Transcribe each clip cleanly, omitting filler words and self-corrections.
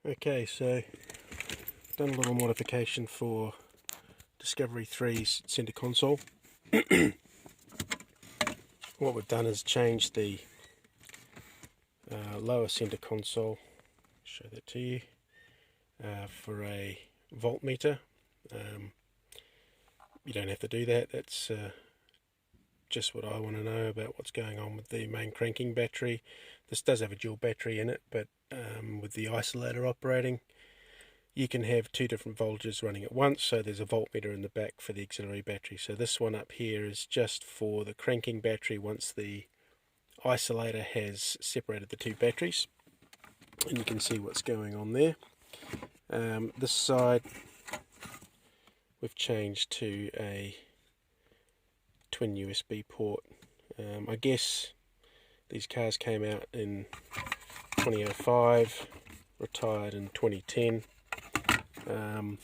Okay, so done a little modification for Discovery 3's centre console. What we've done is changed the lower centre console, show that to you, for a voltmeter. You don't have to do that, that's just what I want to know about what's going on with the main cranking battery. This does have a dual battery in it, but with the isolator operating, you can have two different voltages running at once, so there's a voltmeter in the back for the auxiliary battery. So this one up here is just for the cranking battery once the isolator has separated the two batteries, and you can see what's going on there. This side we've changed to a twin USB port. I guess these cars came out in 2005, retired in 2010, and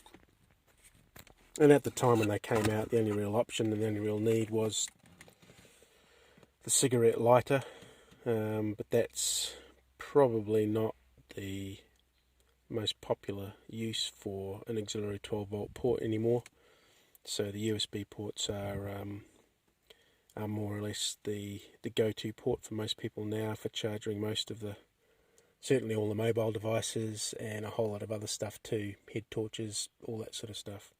at the time when they came out, the only real option and the only real need was the cigarette lighter, but that's probably not the most popular use for an auxiliary 12 volt port anymore. So the USB ports are more or less the go-to port for most people now for charging most of the, certainly all the mobile devices and a whole lot of other stuff too, head torches, all that sort of stuff.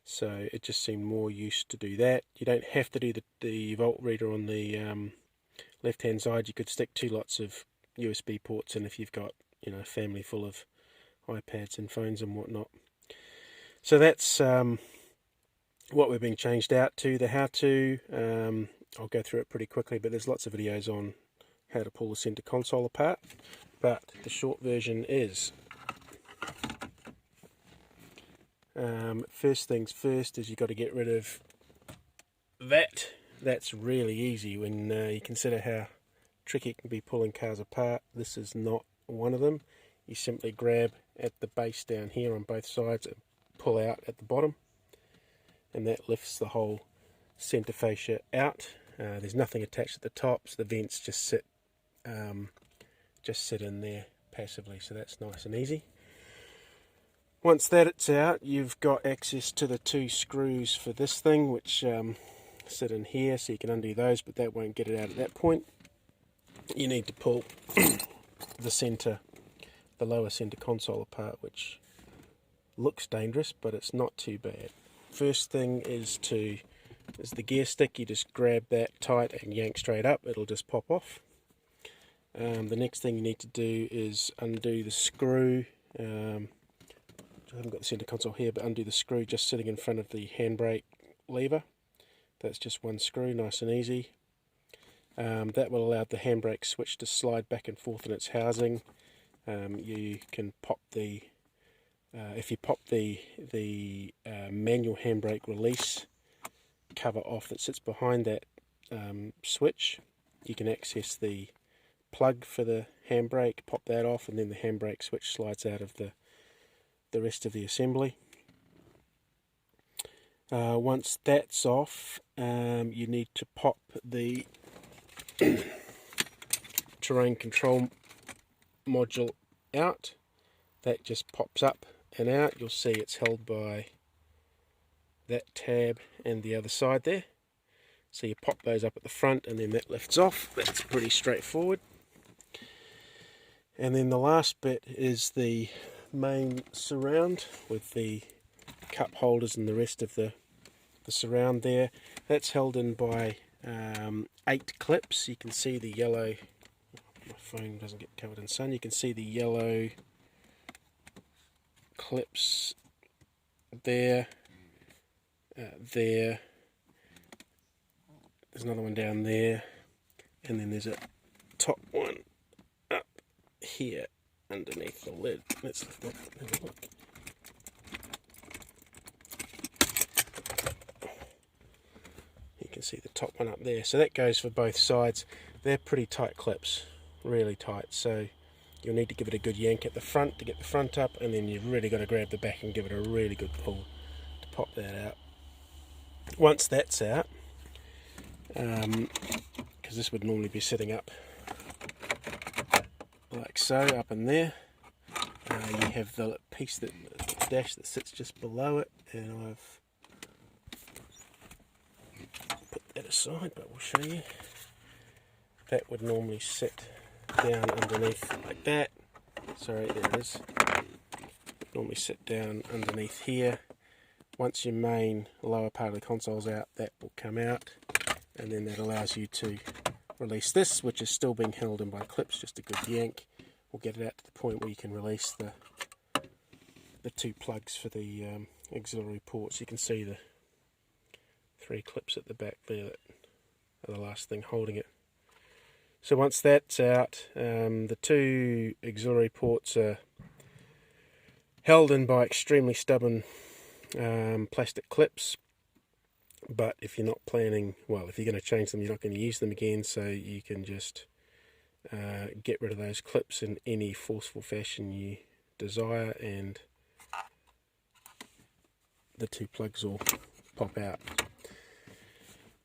So it just seemed more use to do that. You don't have to do the volt reader on the left hand side. You could stick two lots of USB ports in if you've got, you know, a family full of iPads and phones and whatnot. So that's what we're being changed out to. The how-to, I'll go through it pretty quickly, but there's lots of videos on how to pull the center console apart. But the short version is, first things first is you've got to get rid of that. That's really easy when you consider how tricky it can be pulling cars apart. This is not one of them. You simply grab at the base down here on both sides and pull out at the bottom, and that lifts the whole center fascia out. There's nothing attached at the top, so the vents just sit in there passively, so that's nice and easy. Once that's out, you've got access to the two screws for this thing, which sit in here, so you can undo those, but that won't get it out at that point. You need to pull the lower center console apart, which looks dangerous, but it's not too bad. First thing is the gear stick. You just grab that tight and yank straight up, it'll just pop off. The next thing you need to do is undo the screw. I haven't got the center console here, but undo the screw just sitting in front of the handbrake lever. That's just one screw, nice and easy. That will allow the handbrake switch to slide back and forth in its housing. You can pop the if you pop the manual handbrake release cover off that sits behind that switch, you can access the plug for the handbrake, pop that off, and then the handbrake switch slides out of the rest of the assembly. Once that's off, you need to pop the terrain control module out. That just pops up and out. You'll see it's held by that tab and the other side there. So you pop those up at the front and then that lifts off. That's pretty straightforward. And then the last bit is the main surround with the cup holders and the rest of the surround there. That's held in by 8 clips. You can see the yellow, my phone doesn't get covered in sun, you can see the yellow clips there, there's another one down there, and then there's a top one up here underneath the lid. Let's lift it up and have a look. You can see the top one up there, so that goes for both sides. They're pretty tight clips, really tight, so you'll need to give it a good yank at the front to get the front up, and then you've really got to grab the back and give it a really good pull to pop that out. Once that's out, because this would normally be sitting up like so, up in there, you have the piece the dash that sits just below it, and I've put that aside, but we'll show you. That would normally sit down underneath like that. Sorry, there it is. Normally sit down underneath here. Once your main lower part of the console's out, that will come out, and then that allows you to release this, which is still being held in by clips. Just a good yank will get it out to the point where you can release the two plugs for the auxiliary ports. You can see the 3 clips at the back there that are the last thing holding it. So once that's out, the 2 auxiliary ports are held in by extremely stubborn plastic clips, but if you're not planning, well, if you're going to change them, you're not going to use them again, so you can just get rid of those clips in any forceful fashion you desire, and the 2 plugs will pop out.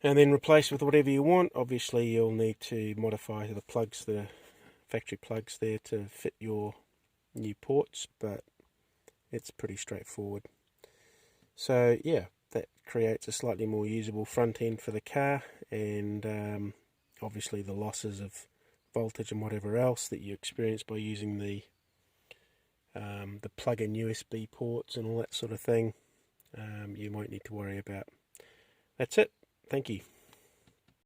And then replace with whatever you want. Obviously you'll need to modify the plugs, the factory plugs there, to fit your new ports, but it's pretty straightforward. So yeah, that creates a slightly more usable front end for the car, and obviously the losses of voltage and whatever else that you experience by using the plug-in USB ports and all that sort of thing, you won't need to worry about. That's it. Thank you.